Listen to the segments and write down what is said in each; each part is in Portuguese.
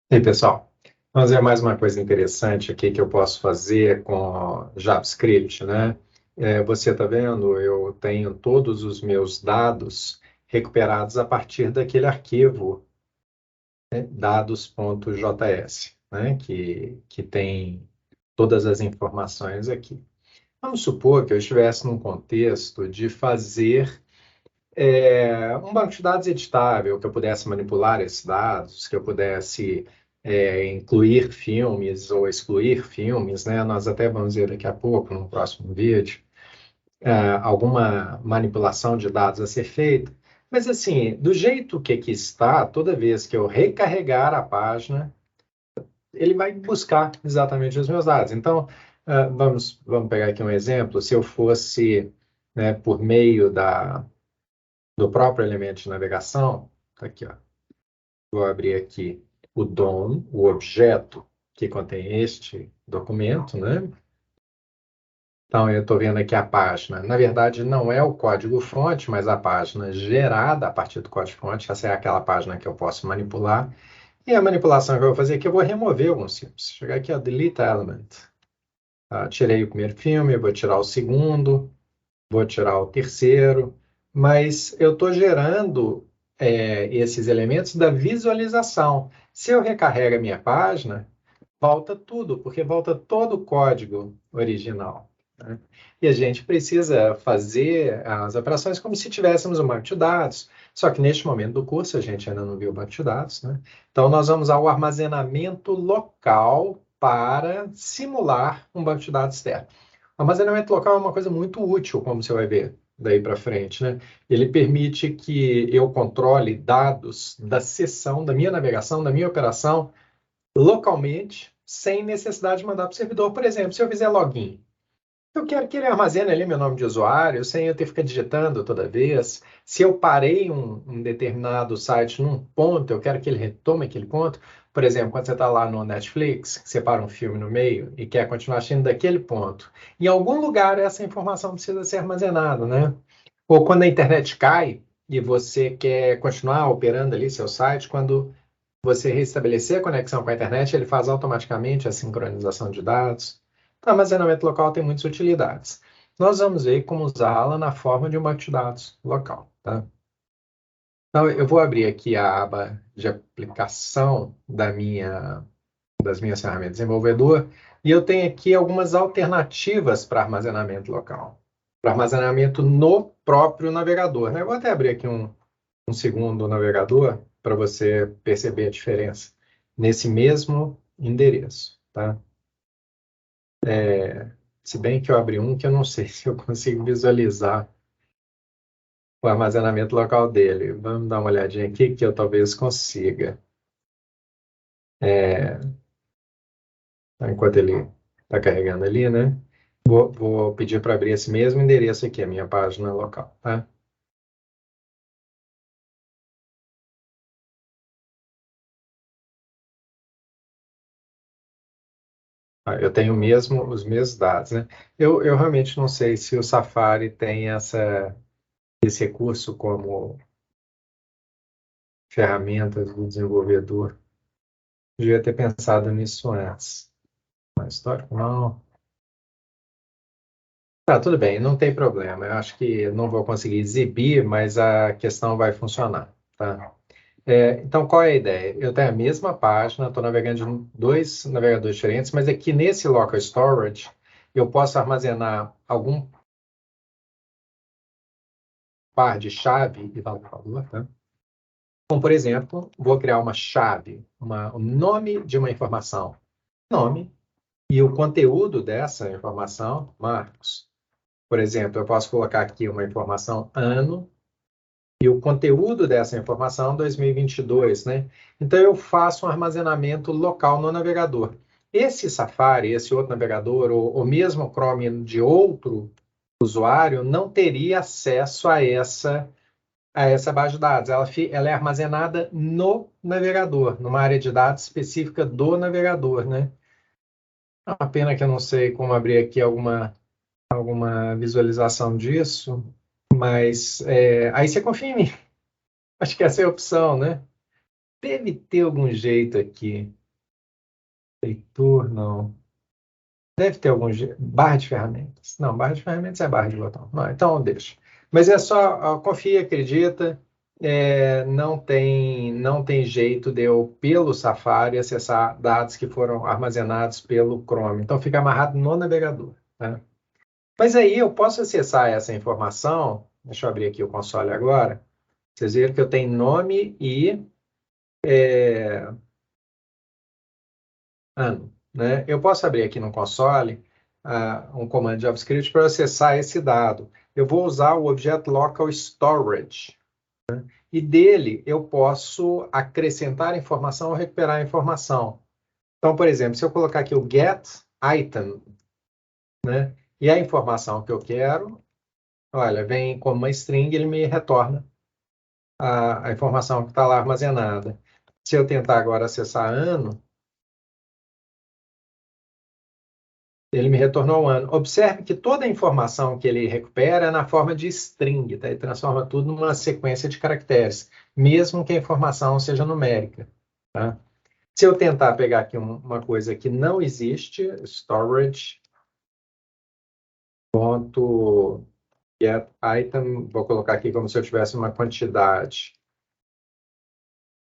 E aí, pessoal, vamos ver mais uma coisa interessante aqui que eu posso fazer com JavaScript, né? Você está vendo, eu tenho todos os meus dados recuperados a partir daquele arquivo, né, dados.js, né? Que tem todas as informações aqui. Vamos supor que eu estivesse num contexto de fazer um banco de dados editável, que eu pudesse manipular esses dados, que eu pudesse incluir filmes ou excluir filmes, né? Nós até vamos ver daqui a pouco, no próximo vídeo, alguma manipulação de dados a ser feita. Mas, assim, do jeito que aqui está, toda vez que eu recarregar a página, ele vai buscar exatamente os meus dados. Então, vamos pegar aqui um exemplo. Se eu fosse, né, por meio do próprio elemento de navegação, tá aqui, ó. Vou abrir aqui o DOM, o objeto que contém este documento, né? Então, eu estou vendo aqui a página. Na verdade, não é o código-fonte, mas a página gerada a partir do código-fonte. Essa é aquela página que eu posso manipular. E a manipulação que eu vou fazer aqui, eu vou remover alguns filmes. Chegar aqui, ó, Delete Element. Tirei o primeiro filme, vou tirar o segundo, vou tirar o terceiro, mas eu estou gerando esses elementos da visualização. Se eu recarrego a minha página, volta tudo, porque volta todo o código original, né? E a gente precisa fazer as operações como se tivéssemos um banco de dados, só que neste momento do curso a gente ainda não viu o banco de dados, né? Então nós vamos ao armazenamento local para simular um banco de dados externo. O armazenamento local é uma coisa muito útil, como você vai ver daí para frente, né? Ele permite que eu controle dados da sessão, da minha navegação, da minha operação, localmente, sem necessidade de mandar para o servidor. Por exemplo, se eu fizer login, eu quero que ele armazene ali meu nome de usuário, sem eu ter que ficar digitando toda vez. Se eu parei um determinado site num ponto, eu quero que ele retome aquele ponto. Por exemplo, quando você está lá no Netflix, você para um filme no meio e quer continuar assistindo daquele ponto. Em algum lugar essa informação precisa ser armazenada, né? Ou quando a internet cai e você quer continuar operando ali seu site, quando você restabelecer a conexão com a internet, ele faz automaticamente a sincronização de dados. Então, armazenamento local tem muitas utilidades. Nós vamos ver como usá-la na forma de um banco de dados local, tá? Então, eu vou abrir aqui a aba de aplicação das minhas ferramentas de desenvolvedor e eu tenho aqui algumas alternativas para armazenamento local, para armazenamento no próprio navegador, né? Eu vou até abrir aqui um segundo navegador para você perceber a diferença nesse mesmo endereço, tá? Se bem que eu abri um que eu não sei se eu consigo visualizar o armazenamento local dele. Vamos dar uma olhadinha aqui que eu talvez consiga. Enquanto ele está carregando ali, né? Vou pedir para abrir esse mesmo endereço aqui, a minha página local, tá? Eu tenho os mesmos dados, né? Eu realmente não sei se o Safari tem esse recurso como ferramentas do desenvolvedor. Devia ter pensado nisso antes. Mas histórico, não. Tá, tudo bem, não tem problema. Eu acho que não vou conseguir exibir, mas a questão vai funcionar, tá? Então, qual é a ideia? Eu tenho a mesma página, estou navegando em dois navegadores diferentes, mas aqui nesse Local Storage eu posso armazenar algum par de chave e valor, tá? Como, por exemplo, vou criar uma chave, o nome de uma informação, nome, e o conteúdo dessa informação, Marcos. Por exemplo, eu posso colocar aqui uma informação ano e o conteúdo dessa informação 2022, né? Então eu faço um armazenamento local no navegador. Esse Safari, esse outro navegador, ou mesmo o Chrome de outro usuário, não teria acesso a essa base de dados. Ela é armazenada no navegador, numa área de dados específica do navegador, né? É uma pena que eu não sei como abrir aqui alguma visualização disso, mas aí você confia em mim. Acho que essa é a opção, né? Deve ter algum jeito aqui. Leitor, não. Deve ter algum barra de ferramentas. Não, barra de ferramentas é barra de botão. Não, então deixa. Mas é só, ó, confia, acredita. Não tem jeito de eu, pelo Safari, acessar dados que foram armazenados pelo Chrome. Então fica amarrado no navegador, tá? Mas aí eu posso acessar essa informação. Deixa eu abrir aqui o console agora. Vocês viram que eu tenho nome e ano, né? Eu posso abrir aqui no console um comando de JavaScript para acessar esse dado. Eu vou usar o objeto local storage. E dele eu posso acrescentar informação ou recuperar informação. Então, por exemplo, se eu colocar aqui o get item, né? E a informação que eu quero, olha, vem como uma string, ele me retorna a informação que está lá armazenada. Se eu tentar agora acessar ano, ele me retornou um ano. Observe que toda a informação que ele recupera é na forma de string, tá? Ele transforma tudo numa sequência de caracteres, mesmo que a informação seja numérica, tá? Se eu tentar pegar aqui uma coisa que não existe, storage.getItem, vou colocar aqui como se eu tivesse uma quantidade.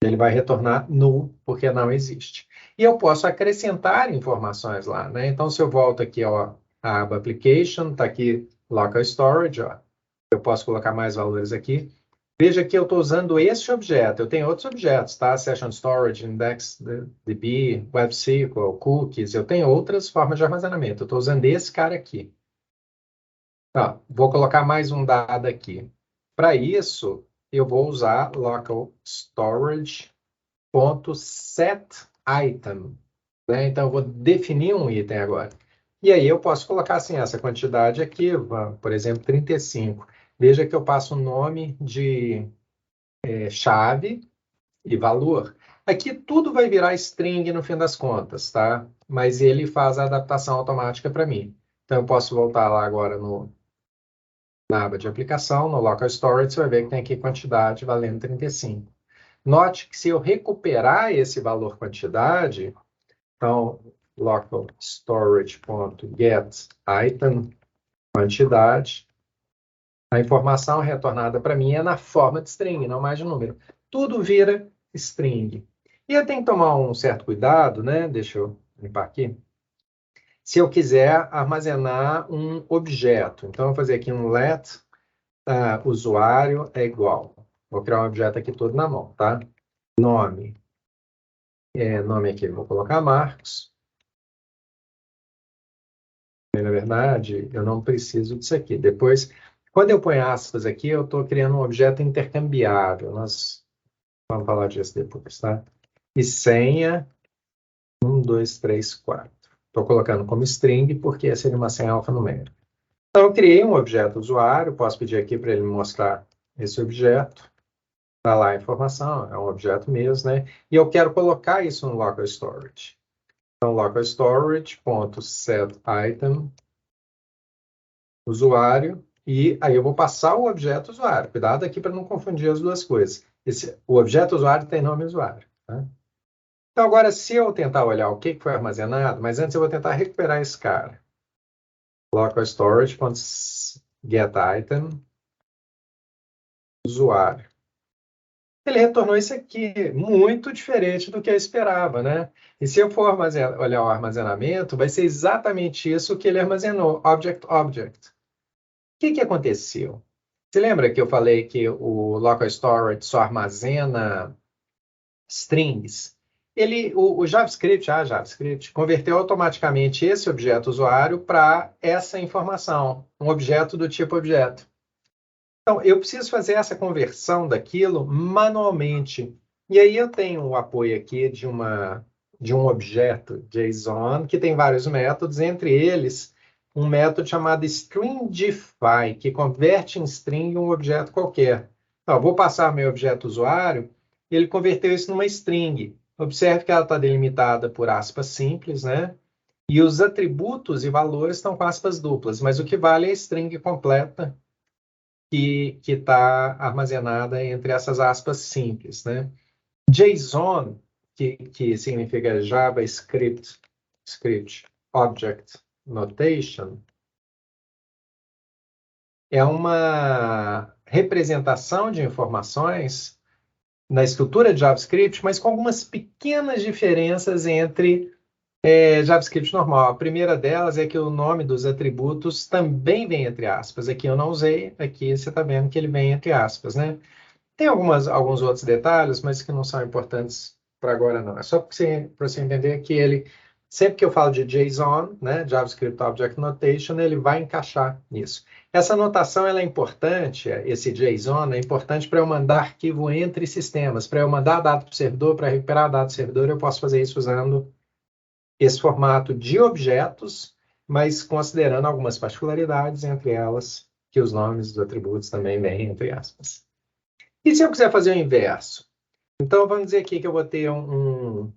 Ele vai retornar null, porque não existe. E eu posso acrescentar informações lá, né? Então, se eu volto aqui, ó, a aba Application, está aqui Local Storage, ó. Eu posso colocar mais valores aqui. Veja que eu estou usando esse objeto. Eu tenho outros objetos, tá? Session Storage, IndexedDB, WebSQL, Cookies. Eu tenho outras formas de armazenamento. Eu estou usando esse cara aqui. Tá, vou colocar mais um dado aqui. Para isso, eu vou usar local storage.setItem, né? Então, eu vou definir um item agora. E aí eu posso colocar assim, essa quantidade aqui, por exemplo, 35. Veja que eu passo o nome de chave e valor. Aqui tudo vai virar string no fim das contas, tá? Mas ele faz a adaptação automática para mim. Então, eu posso voltar lá agora na aba de aplicação, no Local Storage, você vai ver que tem aqui quantidade valendo 35. Note que se eu recuperar esse valor quantidade, então, local storage.getItem, quantidade, a informação retornada para mim é na forma de string, não mais de número. Tudo vira string. E eu tenho que tomar um certo cuidado, né? Deixa eu limpar aqui. Se eu quiser armazenar um objeto, então eu vou fazer aqui um let usuário é igual. Vou criar um objeto aqui todo na mão, tá? Nome. Nome aqui, vou colocar Marcos. Na verdade, eu não preciso disso aqui. Depois, quando eu ponho aspas aqui, eu estou criando um objeto intercambiável. Nós vamos falar disso depois, tá? E senha 1, 2, 3, 4. Estou colocando como string porque seria uma senha alfanumérica. Então, eu criei um objeto usuário. Posso pedir aqui para ele me mostrar esse objeto. Está lá a informação, é um objeto mesmo, né? E eu quero colocar isso no local storage. Então, local storage.setItem usuário, e aí eu vou passar o objeto usuário. Cuidado aqui para não confundir as duas coisas. O objeto usuário tem nome usuário, tá? Então, agora, se eu tentar olhar o que foi armazenado, mas antes eu vou tentar recuperar esse cara. Local storage.getItem usuário. Ele retornou isso aqui, muito diferente do que eu esperava, né? E se eu for olhar o armazenamento, vai ser exatamente isso que ele armazenou, object. O que aconteceu? Você lembra que eu falei que o local storage só armazena strings? O JavaScript converteu automaticamente esse objeto usuário para essa informação, um objeto do tipo objeto. Então, eu preciso fazer essa conversão daquilo manualmente. E aí eu tenho o apoio aqui de um objeto JSON, que tem vários métodos, entre eles um método chamado stringify, que converte em string um objeto qualquer. Então, eu vou passar meu objeto usuário, e ele converteu isso numa string. Observe que ela está delimitada por aspas simples, né? E os atributos e valores estão com aspas duplas, mas o que vale é a string completa que está armazenada entre essas aspas simples, né? JSON, o que significa JavaScript Object Notation, é uma representação de informações na estrutura de JavaScript, mas com algumas pequenas diferenças entre JavaScript normal. A primeira delas é que o nome dos atributos também vem entre aspas. Aqui eu não usei, aqui você está vendo que ele vem entre aspas, né? Tem alguns outros detalhes, mas que não são importantes para agora, não. É só para você entender que ele, sempre que eu falo de JSON, né, JavaScript Object Notation, ele vai encaixar nisso. Essa notação ela é importante, esse JSON é importante para eu mandar arquivo entre sistemas, para eu mandar dado para o servidor, para recuperar dado do servidor, eu posso fazer isso usando esse formato de objetos, mas considerando algumas particularidades, entre elas que os nomes dos atributos também vêm entre aspas. E se eu quiser fazer o inverso? Então, vamos dizer aqui que eu vou ter um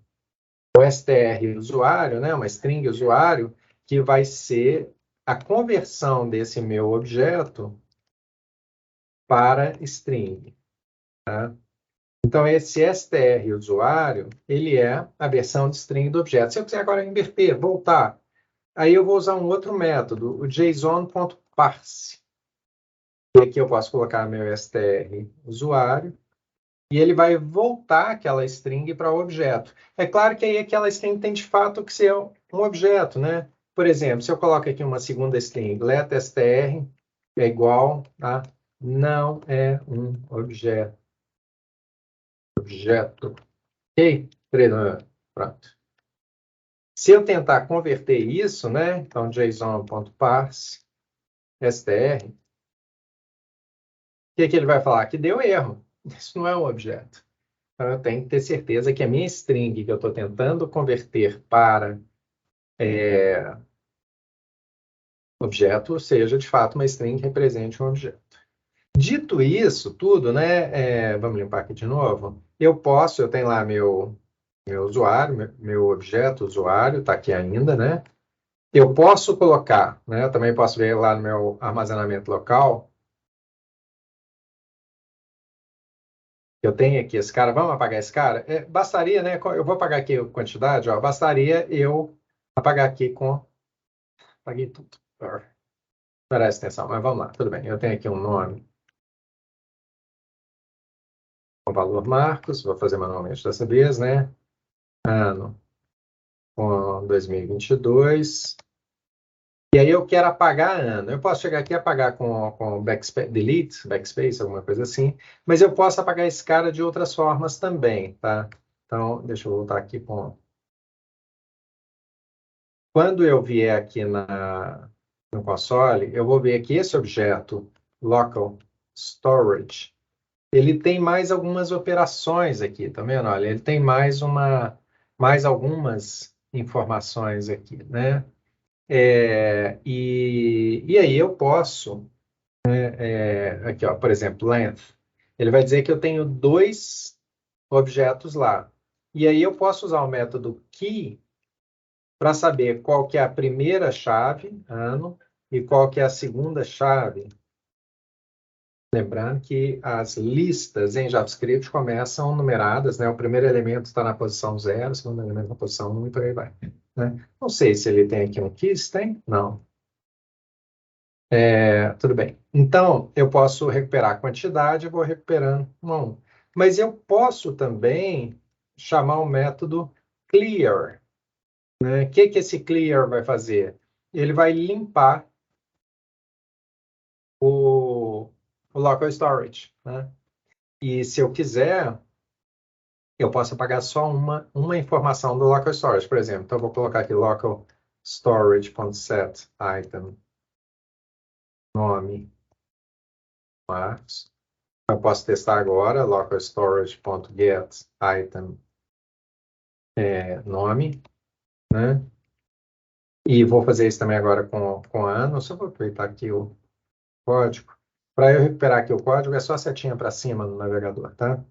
str usuário, né, uma string usuário, que vai ser a conversão desse meu objeto para string. Tá? Então, esse str usuário, ele é a versão de string do objeto. Se eu quiser agora inverter, voltar, aí eu vou usar um outro método, o json.parse. E aqui eu posso colocar meu str usuário, e ele vai voltar aquela string para o objeto. É claro que aí aquela string tem de fato que ser um objeto, né? Por exemplo, se eu coloco aqui uma segunda string, letstr é igual a não é um objeto. Ok? Pronto. Se eu tentar converter isso, né? Então, json.parse str, o que ele vai falar? Que deu erro. Isso não é um objeto. Então, eu tenho que ter certeza que a minha string que eu estou tentando converter para objeto seja, de fato, uma string que represente um objeto. Dito isso tudo, né, vamos limpar aqui de novo, eu tenho lá meu usuário, meu objeto usuário, está aqui ainda, né? Eu posso colocar, né, eu também posso ver lá no meu armazenamento local, eu tenho aqui esse cara, vamos apagar esse cara? Bastaria, né, eu vou apagar aqui a quantidade, ó, bastaria eu apagar aqui com... Apaguei tudo. Presta atenção, mas vamos lá, tudo bem. Eu tenho aqui um nome com valor Marcos, vou fazer manualmente dessa vez, né? Ano com 2022. E aí eu quero apagar ano. Eu posso chegar aqui e apagar com delete, backspace, alguma coisa assim, mas eu posso apagar esse cara de outras formas também, tá? Então, deixa eu voltar aqui com... Quando eu vier aqui no console, eu vou ver que esse objeto, local storage, ele tem mais algumas operações aqui, tá vendo? Olha, ele tem mais algumas informações aqui, né? E aí eu posso, aqui, ó, por exemplo, length, ele vai dizer que eu tenho 2 objetos lá. E aí eu posso usar o método key para saber qual que é a primeira chave, ano, e qual que é a segunda chave. Lembrando que as listas em JavaScript começam numeradas, né? O primeiro elemento está na posição 0, o segundo elemento na posição 1 e por aí vai. Né? Não sei se ele tem aqui um keys, tem? Não. Tudo bem. Então, eu posso recuperar a quantidade, eu vou recuperando um a um. Mas eu posso também chamar o método clear. Né? O que esse clear vai fazer? Ele vai limpar o local storage. Né? E se eu quiser, eu posso apagar só uma informação do local storage, por exemplo. Então, eu vou colocar aqui local storage.set item nome Marcos. Eu posso testar agora local storage.get item nome, né? E vou fazer isso também agora com ano. Só vou aproveitar aqui o código. Para eu recuperar aqui o código, é só setinha para cima no navegador, tá?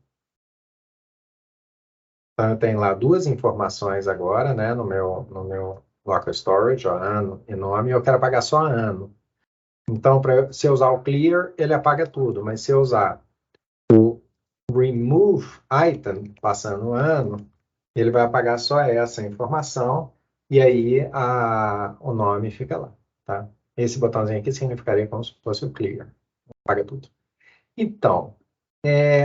Então, eu tenho lá 2 informações agora, né, no meu local storage, ó, ano e nome, e eu quero apagar só ano. Então, se eu usar o clear, ele apaga tudo, mas se eu usar o remove item, passando o ano, Ele vai apagar só essa informação e aí o nome fica lá, tá? Esse botãozinho aqui significaria como se fosse o clear. Apaga tudo. Então,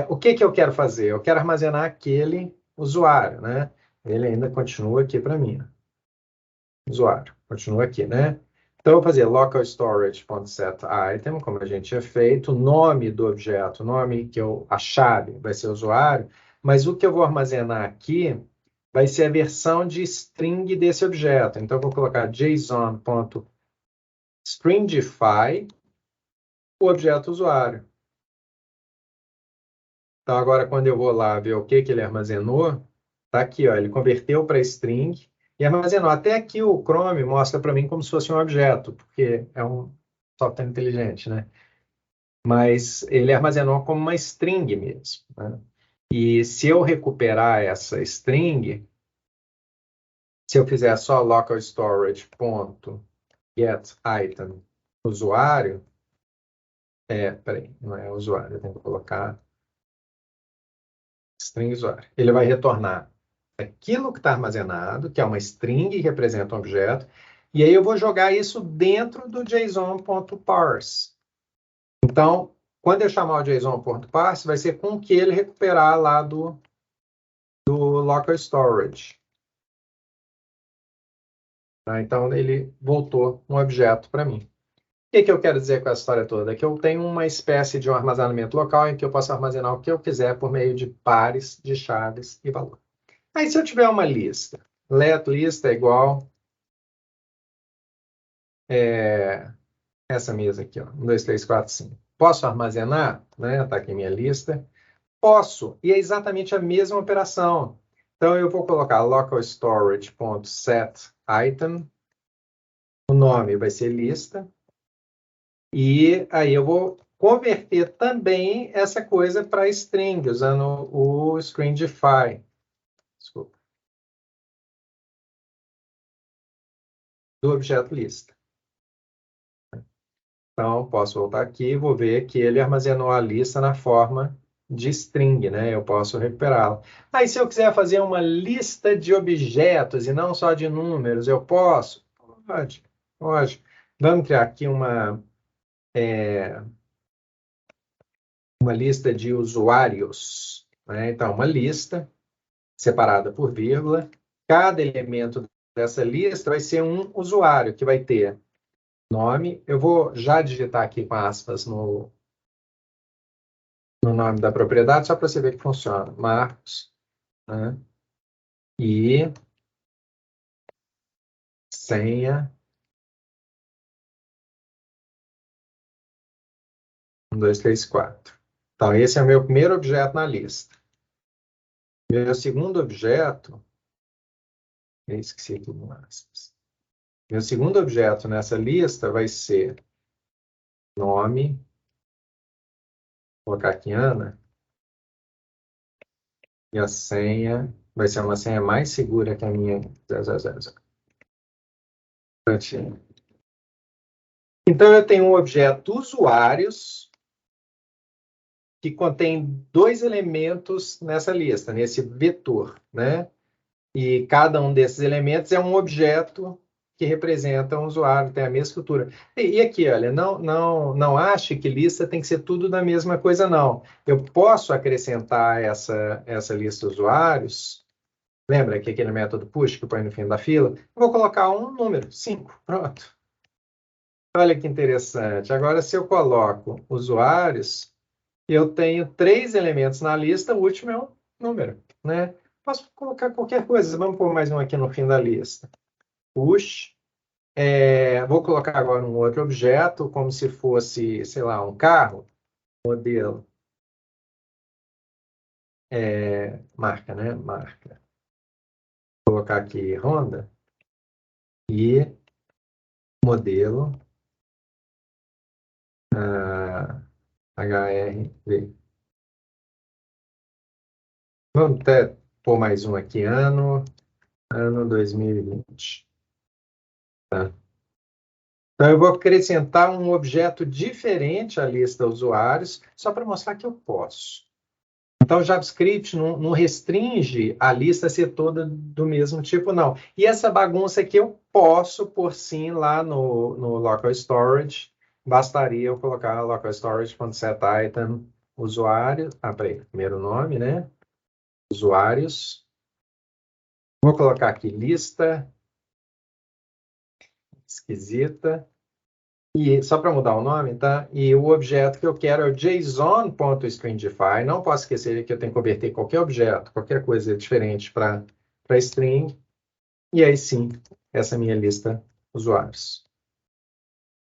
o que que eu quero fazer? Eu quero armazenar aquele usuário, né? Ele ainda continua aqui para mim. Usuário, continua aqui, né? Então, eu vou fazer local storage.setItem, como a gente tinha feito, o nome do objeto, o nome a chave vai ser usuário, mas o que eu vou armazenar aqui vai ser a versão de string desse objeto. Então, eu vou colocar json.stringify o objeto usuário. Então, agora, quando eu vou lá ver o que ele armazenou, tá aqui, ó, ele converteu para string e armazenou. Até aqui o Chrome mostra para mim como se fosse um objeto, porque é um software inteligente, né? Mas ele armazenou como uma string mesmo, né? E se eu recuperar essa string, se eu fizer só local storage.getItem usuário, peraí, não é usuário, eu tenho que colocar string usuário. Ele vai retornar aquilo que está armazenado, que é uma string que representa um objeto, e aí eu vou jogar isso dentro do json.parse. Então, quando eu chamar o json.parse, vai ser com que ele recuperar lá do local storage. Tá? Então, ele voltou um objeto para mim. O que eu quero dizer com essa história toda? É que eu tenho uma espécie de um armazenamento local em que eu posso armazenar o que eu quiser por meio de pares de chaves e valor. Aí, se eu tiver uma lista, let lista é igual essa mesa aqui, ó, 1, 2, 3, 4, 5. Posso armazenar? Né? Está aqui minha lista. Posso, e é exatamente a mesma operação. Então, eu vou colocar local storage.setItem, o nome vai ser lista, e aí eu vou converter também essa coisa para string, usando o stringify. Desculpa. Do objeto lista. Então, posso voltar aqui e vou ver que ele armazenou a lista na forma de string, né? Eu posso recuperá-la. Aí, se eu quiser fazer uma lista de objetos e não só de números, eu posso? Pode, pode. Vamos criar aqui uma lista de usuários, né? Então, uma lista separada por vírgula. Cada elemento dessa lista vai ser um usuário, que vai ter nome. Eu vou já digitar aqui com aspas no nome da propriedade, só para você ver que funciona. Marcos, né? E senha. 1, 2, 3, 4. Então, esse é o meu primeiro objeto na lista. Meu segundo objeto. Eu esqueci aqui no aspas. Meu segundo objeto nessa lista vai ser nome. Vou colocar aqui Ana. E a senha vai ser uma senha mais segura que a minha 000. Prontinho. Então, eu tenho um objeto usuários que contém dois elementos nessa lista, nesse vetor, né? E cada um desses elementos é um objeto que representa um usuário, tem a mesma estrutura. E aqui, olha, não ache que lista tem que ser tudo da mesma coisa, não. Eu posso acrescentar essa lista de usuários. Lembra que aquele método push que põe no fim da fila? Eu vou colocar um número, 5, pronto. Olha que interessante. Agora, se eu coloco usuários, eu tenho 3 elementos na lista, o último é um número, né? Posso colocar qualquer coisa. Vamos pôr mais um aqui no fim da lista. Push. Vou colocar agora um outro objeto, como se fosse, sei lá, um carro, modelo. Marca, né? Marca. Vou colocar aqui Honda e modelo HRV. Vamos até pôr mais um aqui, ano 2020. Tá? Então, eu vou acrescentar um objeto diferente à lista usuários, só para mostrar que eu posso. Então, o JavaScript não restringe a lista a ser toda do mesmo tipo, não. E essa bagunça aqui eu posso pôr sim lá no local storage. Bastaria eu colocar local storage.setItem usuário. Peraí, primeiro nome, né? Usuários. Vou colocar aqui lista esquisita. E só para mudar o nome, tá? E o objeto que eu quero é o JSON.stringify. Não posso esquecer que eu tenho que converter qualquer objeto, qualquer coisa diferente para string. E aí sim, essa é a minha lista usuários.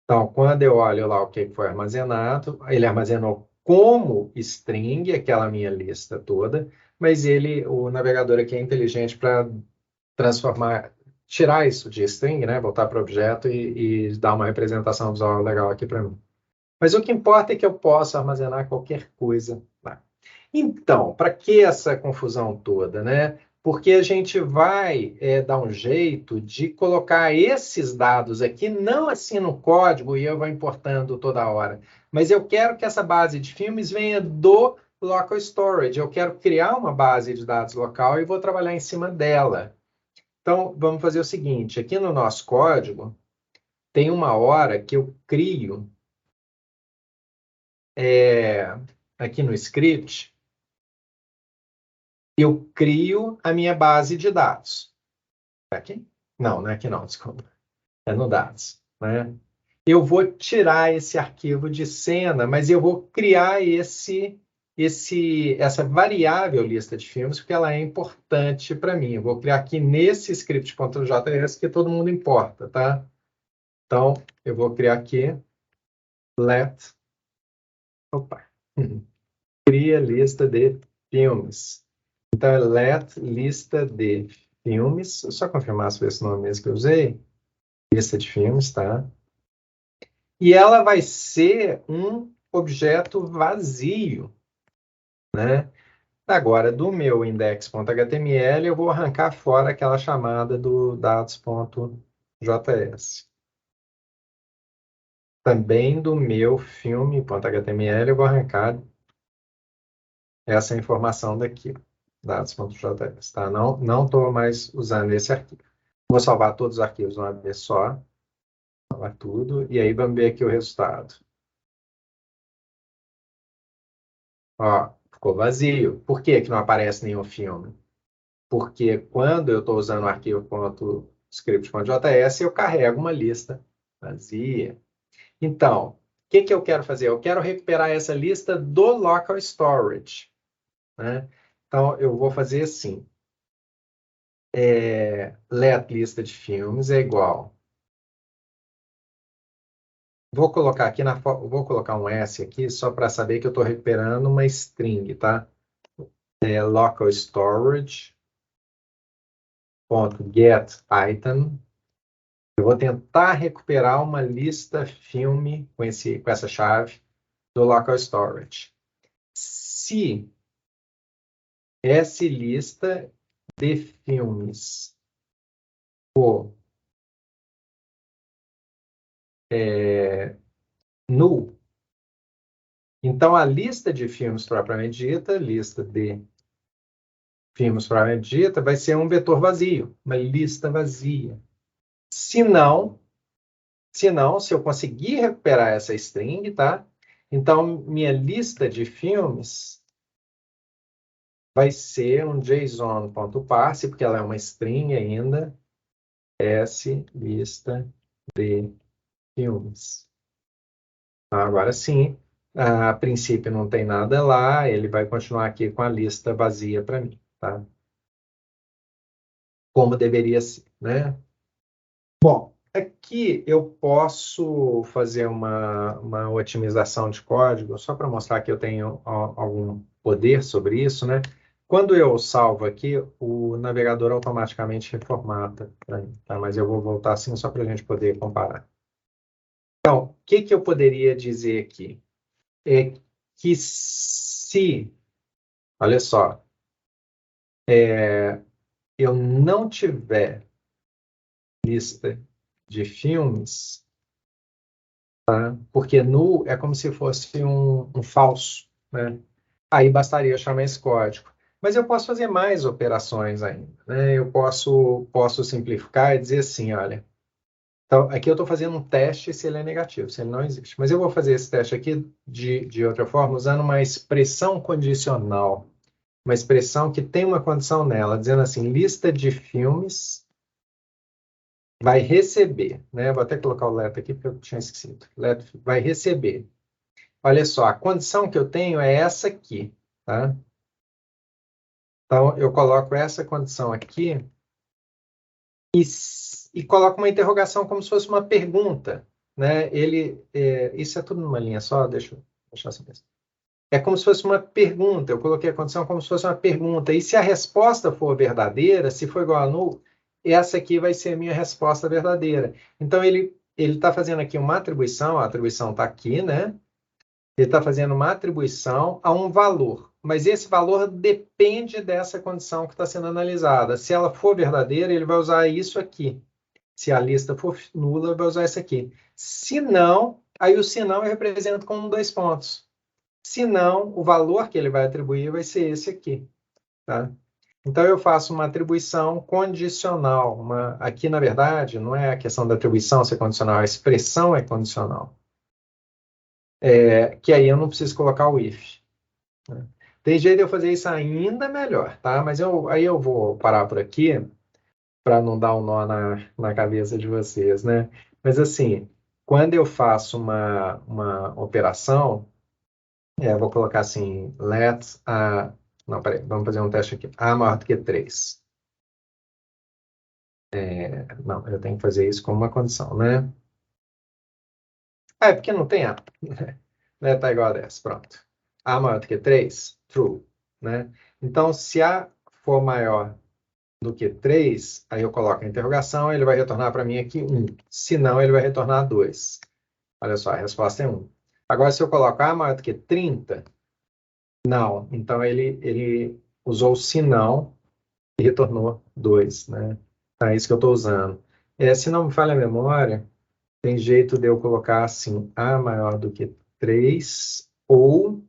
Então, quando eu olho lá o que foi armazenado, ele armazenou como string aquela minha lista toda, mas o navegador aqui é inteligente para transformar, tirar isso de string, né, voltar para o objeto e dar uma representação visual legal aqui para mim. Mas o que importa é que eu possa armazenar qualquer coisa lá. Então, para que essa confusão toda, né? Porque a gente vai dar um jeito de colocar esses dados aqui, não assim no código, e eu vou importando toda hora, mas eu quero que essa base de filmes venha do local storage. Eu quero criar uma base de dados local e vou trabalhar em cima dela. Então, vamos fazer o seguinte: aqui no nosso código, tem uma hora que eu crio, aqui no script, eu crio a minha base de dados. É aqui? Não é aqui não, desculpa. É no dados, né? Eu vou tirar esse arquivo de cena, mas eu vou criar essa variável lista de filmes, porque ela é importante para mim. Eu vou criar aqui nesse script.js que todo mundo importa, tá? Então, eu vou criar aqui let, cria lista de filmes. Então, é let lista de filmes. Só confirmar se foi esse nome mesmo que eu usei. Lista de filmes, tá? E ela vai ser um objeto vazio, né? Agora, do meu index.html, eu vou arrancar fora aquela chamada do dados.js. Também do meu filme.html, eu vou arrancar essa informação daqui, dados.js, tá? Não estou mais usando esse arquivo. Vou salvar todos os arquivos de uma vez só, salvar tudo, e aí vamos ver aqui o resultado. Ó, ficou vazio. Por que que não aparece nenhum filme? Porque quando eu estou usando o arquivo .script.js, eu carrego uma lista vazia. Então, o que que eu quero fazer? Eu quero recuperar essa lista do local storage, né? Então, eu vou fazer assim. Let lista de filmes é igual. Vou colocar aqui vou colocar um S aqui só para saber que eu estou recuperando uma string, tá? Local storage .get item. Eu vou tentar recuperar uma lista filme com essa chave do local storage. Se essa lista de filmes for null, então a lista de filmes propriamente dita, lista de filmes propriamente dita, vai ser um vetor vazio, uma lista vazia. Se não, se eu conseguir recuperar essa string, tá? Então, minha lista de filmes vai ser um JSON.parse, porque ela é uma string ainda, S lista de filmes. Agora sim, a princípio não tem nada lá, ele vai continuar aqui com a lista vazia para mim, tá? Como deveria ser, né? Bom, aqui eu posso fazer uma otimização de código, só para mostrar que eu tenho algum poder sobre isso, né? Quando eu salvo aqui, o navegador automaticamente reformata para mim, tá? Mas eu vou voltar assim só para a gente poder comparar. Então, o que que eu poderia dizer aqui? É que se, olha só, eu não tiver lista de filmes, porque null é como se fosse um falso, né? Aí bastaria chamar esse código. Mas eu posso fazer mais operações ainda, né? Eu posso simplificar e dizer assim, olha, então aqui eu estou fazendo um teste se ele é negativo, se ele não existe. Mas eu vou fazer esse teste aqui de outra forma, usando uma expressão condicional, uma expressão que tem uma condição nela, dizendo assim, lista de filmes vai receber, né? Vou até colocar o let aqui porque eu tinha esquecido. Let vai receber. Olha só, a condição que eu tenho é essa aqui, tá? Então, eu coloco essa condição aqui e coloco uma interrogação como se fosse uma pergunta, né? Isso é tudo numa linha só, deixa eu deixar assim mesmo. É como se fosse uma pergunta, eu coloquei a condição como se fosse uma pergunta, e se a resposta for verdadeira, se for igual a null, essa aqui vai ser a minha resposta verdadeira. Então, ele está fazendo aqui uma atribuição, a atribuição está aqui, né? Ele está fazendo uma atribuição a um valor, mas esse valor depende dessa condição que está sendo analisada. Se ela for verdadeira, ele vai usar isso aqui. Se a lista for nula, ele vai usar isso aqui. Se não, aí o se não eu represento como 2 pontos. Se não, o valor que ele vai atribuir vai ser esse aqui. Tá? Então, eu faço uma atribuição condicional. Aqui, na verdade, não é a questão da atribuição ser condicional, a expressão é condicional. Que aí eu não preciso colocar o if. Né? Tem jeito de eu fazer isso ainda melhor, tá? Mas aí eu vou parar por aqui para não dar um nó na cabeça de vocês, né? Mas assim, quando eu faço uma operação, eu vou colocar assim, não, peraí, vamos fazer um teste aqui. A maior do que 3. Não, eu tenho que fazer isso como uma condição, né? É porque não tem A. Let tá igual a 10, pronto. A maior do que 3, true, né? Então, se A for maior do que 3, aí eu coloco a interrogação, ele vai retornar para mim aqui 1. Se não, ele vai retornar 2. Olha só, a resposta é 1. Agora, se eu coloco A maior do que 30, não. Então, ele usou o se não e retornou 2, né? Então, é isso que eu estou usando. Se não me falha a memória, tem jeito de eu colocar assim, A maior do que 3 ou...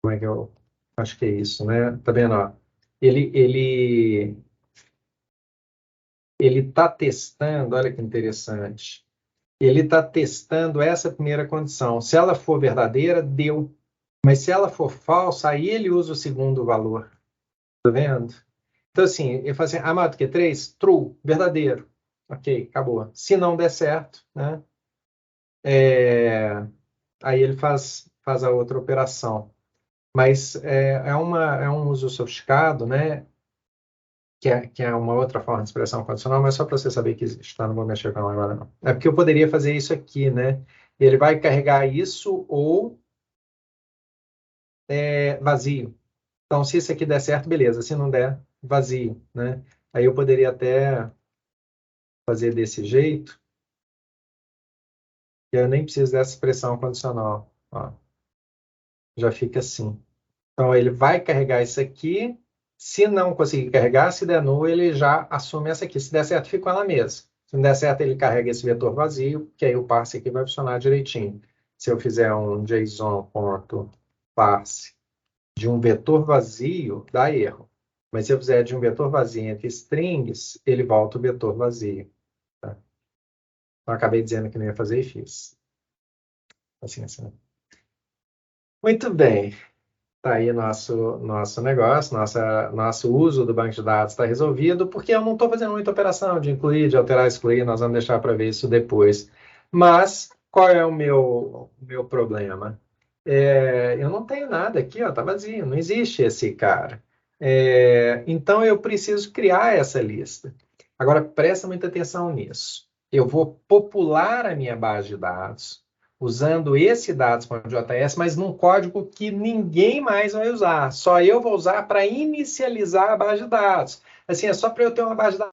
como é que eu... Acho que é isso, né? Tá vendo, ó? Ele, ele, ele está testando, olha que interessante. Ele está testando essa primeira condição. Se ela for verdadeira, deu. Mas se ela for falsa, aí ele usa o segundo valor. Tá vendo? Então, assim, ele fala assim, A maior do que 3? True, verdadeiro. Ok, acabou. Se não der certo, né? Aí ele faz a outra operação. Mas é um uso sofisticado, né? Que é uma outra forma de expressão condicional, mas só para você saber que existe, tá? Não vou mexer com ela agora, não. É porque eu poderia fazer isso aqui, né? Ele vai carregar isso ou vazio. Então, se isso aqui der certo, beleza. Se não der, vazio, né? Aí eu poderia até fazer desse jeito, que eu nem preciso dessa expressão condicional. Ó, já fica assim. Então, ele vai carregar isso aqui. Se não conseguir carregar, se der null, ele já assume essa aqui. Se der certo, fica com ela mesma. Se não der certo, ele carrega esse vetor vazio, que aí o parse aqui vai funcionar direitinho. Se eu fizer um JSON.parse de um vetor vazio, dá erro. Mas se eu fizer de um vetor vazio entre strings, ele volta o vetor vazio. Tá? Então, acabei dizendo que não ia fazer e fiz. Assim, assim. Muito bem. Tá aí nosso negócio, nosso uso do banco de dados está resolvido, porque eu não estou fazendo muita operação de incluir, de alterar, excluir, nós vamos deixar para ver isso depois. Mas qual é o meu problema? Eu não tenho nada aqui, ó, tá vazio, não existe esse cara. Então eu preciso criar essa lista. Agora presta muita atenção nisso. Eu vou popular a minha base de dados usando esse dados.js, mas num código que ninguém mais vai usar. Só eu vou usar para inicializar a base de dados. Assim, é só para eu ter uma base de dados.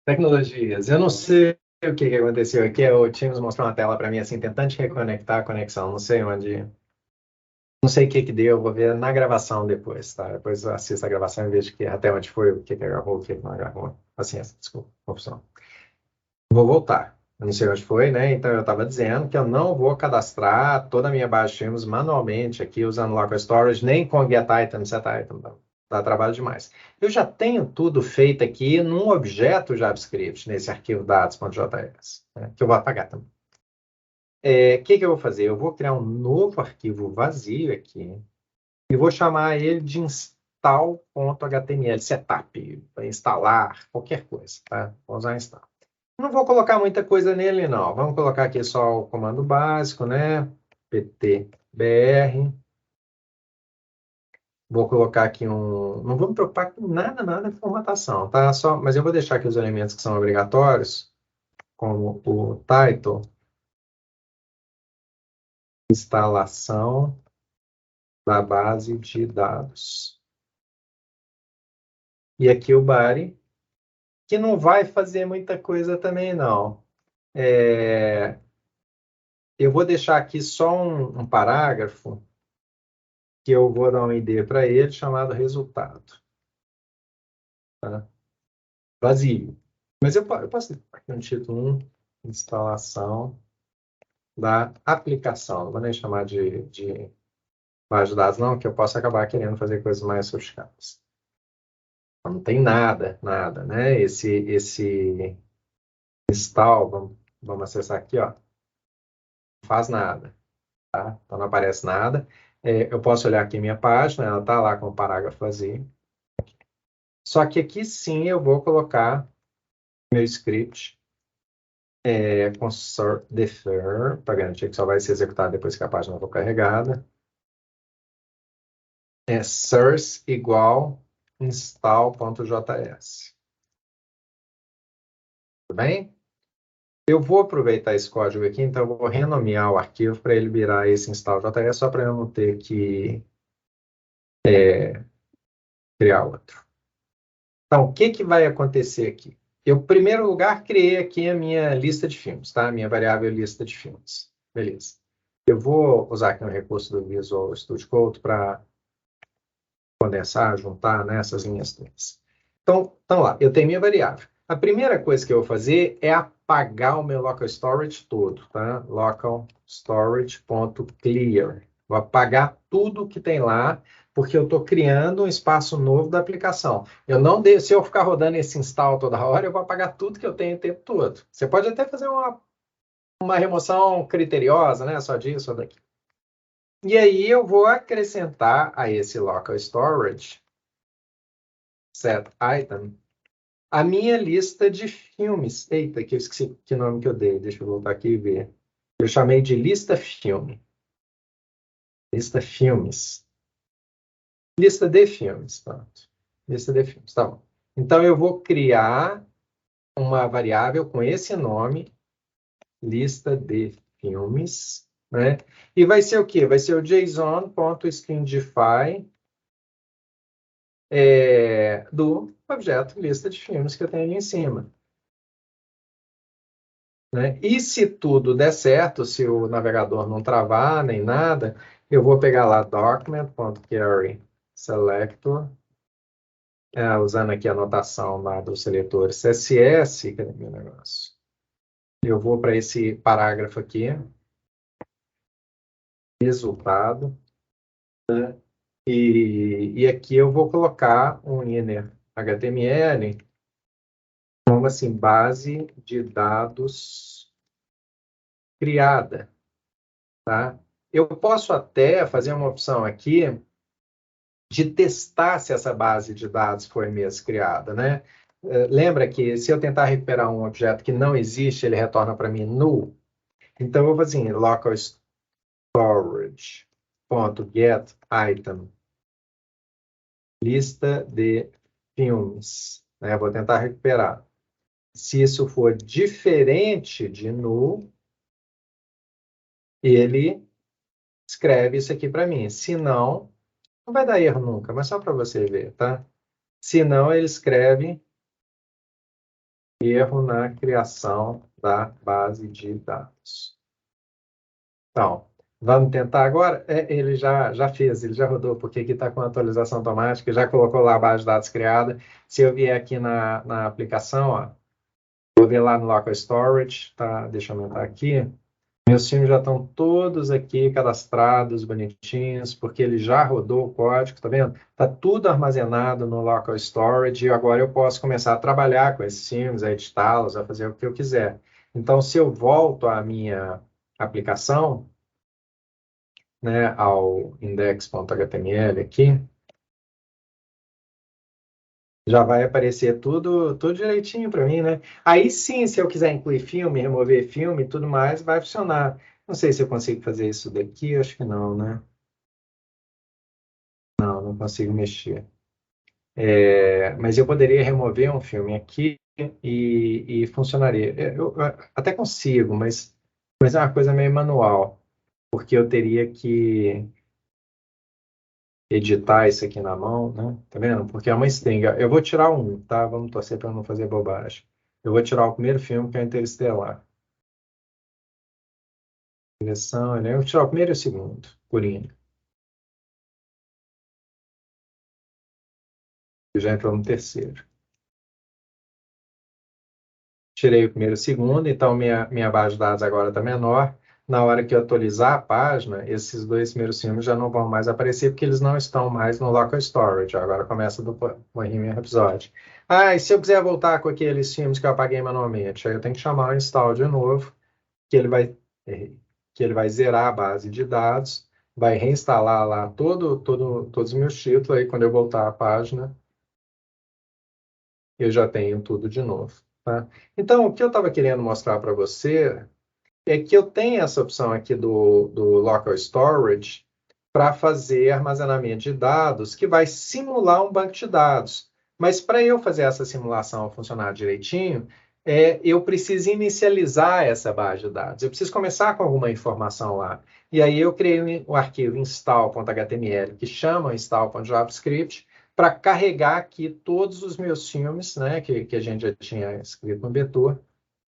Tecnologias. Eu não sei o que aconteceu aqui. O Teams mostrou uma tela para mim assim, tentando reconectar a conexão. Não sei onde. Não sei o que deu. Vou ver na gravação depois, tá? Depois eu assisto a gravação e vejo até onde foi, o que agarrou, o que não agarrou. Paciência, desculpa, confusão. Vou voltar. Eu não sei onde foi, né? Então eu estava dizendo que eu não vou cadastrar toda a minha base de filmes manualmente aqui usando local storage, nem com get item, set item. Dá trabalho demais. Eu já tenho tudo feito aqui num objeto JavaScript, nesse arquivo dados.js, né, que eu vou apagar também. O que eu vou fazer? Eu vou criar um novo arquivo vazio aqui e vou chamar ele de install.html, setup, para instalar qualquer coisa, tá? Vou usar install. Não vou colocar muita coisa nele, não. Vamos colocar aqui só o comando básico, né? ptbr. Vou colocar aqui um... Não vou me preocupar com nada de formatação, tá? Mas eu vou deixar aqui os elementos que são obrigatórios, como o title, instalação da base de dados. E aqui o body, que não vai fazer muita coisa também, não. Eu vou deixar aqui só um parágrafo que eu vou dar um ID para ele, chamado resultado. Tá? Vazio. Mas eu posso aqui no título 1, instalação da aplicação. Não vou nem chamar de base de dados, não, que eu posso acabar querendo fazer coisas mais sofisticadas. Não tem nada, né? Esse install, vamos acessar aqui, ó, não faz nada, tá? Então não aparece nada. Eu posso olhar aqui minha página, ela está lá com o parágrafo vazio. Só que aqui sim eu vou colocar meu script com defer, para garantir que só vai ser executado depois que a página for carregada. Source igual install.js. Tudo bem? Eu vou aproveitar esse código aqui, então eu vou renomear o arquivo para ele virar esse install.js, só para eu não ter que criar outro. Então, o que vai acontecer aqui? Eu, em primeiro lugar, criei aqui a minha lista de filmes, tá? A minha variável lista de filmes. Beleza. Eu vou usar aqui um recurso do Visual Studio Code para condensar, juntar, né, essas linhas todas. Então lá, eu tenho minha variável. A primeira coisa que eu vou fazer é apagar o meu local storage todo, tá? Local storage.clear. Vou apagar tudo que tem lá, porque eu estou criando um espaço novo da aplicação. Eu não devo, se eu ficar rodando esse install toda hora, eu vou apagar tudo que eu tenho o tempo todo. Você pode até fazer uma remoção criteriosa, né? Só disso ou daqui. E aí eu vou acrescentar a esse local storage set item a minha lista de filmes. Eita, que eu esqueci que nome que eu dei. Deixa eu voltar aqui e ver. Eu chamei de lista filme. Lista filmes. Lista de filmes, pronto. Lista de filmes, tá bom. Então eu vou criar uma variável com esse nome, lista de filmes, né? E vai ser o quê? Vai ser o json.stringify do objeto lista de filmes que eu tenho ali em cima. Né? E se tudo der certo, se o navegador não travar nem nada, eu vou pegar lá document.carry selector, usando aqui a anotação lá do seletor CSS, cadê meu negócio? Eu vou para esse parágrafo aqui, resultado, né? E aqui eu vou colocar um inner HTML como assim, base de dados criada, tá? Eu posso até fazer uma opção aqui de testar se essa base de dados foi mesmo criada, né? Lembra que se eu tentar recuperar um objeto que não existe, ele retorna para mim null. Então, eu vou fazer assim, local storage.get item, lista de filmes. Né? Vou tentar recuperar. Se isso for diferente de null, ele escreve isso aqui para mim. Se não, não vai dar erro nunca, mas só para você ver, tá? Se não, ele escreve erro na criação da base de dados. Então, vamos tentar agora? Ele já fez, ele já rodou, porque aqui está com atualização automática, já colocou lá a base de dados criada. Se eu vier aqui na aplicação, ó, vou ver lá no Local Storage, tá? Deixa eu aumentar aqui. Meus filmes já estão todos aqui cadastrados, bonitinhos, porque ele já rodou o código, tá vendo? Está tudo armazenado no Local Storage e agora eu posso começar a trabalhar com esses filmes, a editá-los, a fazer o que eu quiser. Então, se eu volto à minha aplicação, né, ao index.html aqui, já vai aparecer tudo direitinho para mim, né? Aí sim, se eu quiser incluir filme, remover filme e tudo mais, vai funcionar. Não sei se eu consigo fazer isso daqui, acho que não, né? Não consigo mexer. Mas eu poderia remover um filme aqui e funcionaria. Eu até consigo, mas é uma coisa meio manual, porque eu teria que editar isso aqui na mão, né? Tá vendo? Porque é uma string. Eu vou tirar um, tá? Vamos torcer para não fazer bobagem. Eu vou tirar o primeiro filme, que é Interestelar. Direção, né? Eu vou tirar o primeiro e o segundo, Coringa. Eu já entrou no terceiro. Tirei o primeiro e o segundo, então minha base de dados agora está menor. Na hora que eu atualizar a página, esses dois primeiros filmes já não vão mais aparecer, porque eles não estão mais no local storage. Agora começa do Bohemian Rhapsody. Ah, e se eu quiser voltar com aqueles filmes que eu apaguei manualmente, aí eu tenho que chamar o install de novo, que ele vai, eh, que ele vai zerar a base de dados, vai reinstalar lá todos os meus títulos, aí quando eu voltar à página, eu já tenho tudo de novo. Tá? Então, o que eu estava querendo mostrar para você é que eu tenho essa opção aqui do Local Storage para fazer armazenamento de dados que vai simular um banco de dados. Mas para eu fazer essa simulação funcionar direitinho, eu preciso inicializar essa base de dados. Eu preciso começar com alguma informação lá. E aí eu criei o arquivo install.html, que chama install.javascript, para carregar aqui todos os meus filmes, né, que a gente já tinha escrito no vetor,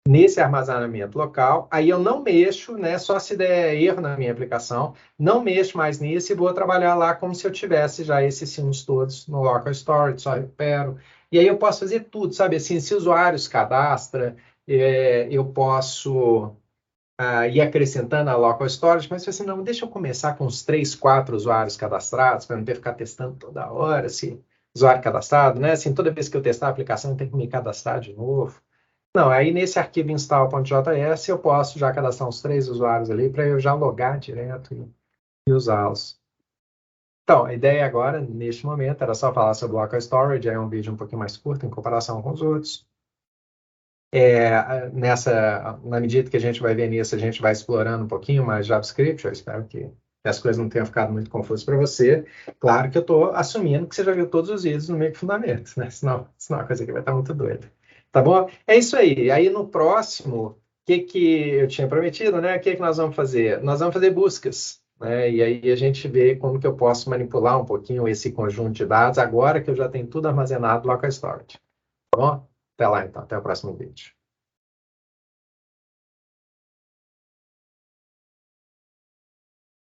nesse armazenamento local. Aí eu não mexo, né? Só se der erro na minha aplicação, não mexo mais nisso e vou trabalhar lá como se eu tivesse já esses sinos todos no local storage, só recupero. E aí eu posso fazer tudo, sabe? Assim, se o usuário se cadastra, eu posso ir acrescentando a local storage, mas assim, não, deixa eu começar com uns 3, 4 usuários cadastrados, para não ter que ficar testando toda hora, se usuário cadastrado, né? Assim, toda vez que eu testar a aplicação, eu tenho que me cadastrar de novo. Não, aí nesse arquivo install.js eu posso já cadastrar uns 3 usuários ali para eu já logar direto e usá-los. Então, a ideia agora, neste momento, era só falar sobre local storage, é um vídeo um pouquinho mais curto em comparação com os outros. Na medida que a gente vai ver nisso, a gente vai explorando um pouquinho mais JavaScript. Eu espero que as coisas não tenham ficado muito confusas para você. Claro que eu estou assumindo que você já viu todos os vídeos no meio de fundamentos, né? Senão a coisa aqui vai estar muito doida. Tá bom? É isso aí. Aí no próximo, o que eu tinha prometido, né? O que nós vamos fazer? Nós vamos fazer buscas, né? E aí a gente vê como que eu posso manipular um pouquinho esse conjunto de dados agora que eu já tenho tudo armazenado no local storage. Tá bom? Até lá, então. Até o próximo vídeo.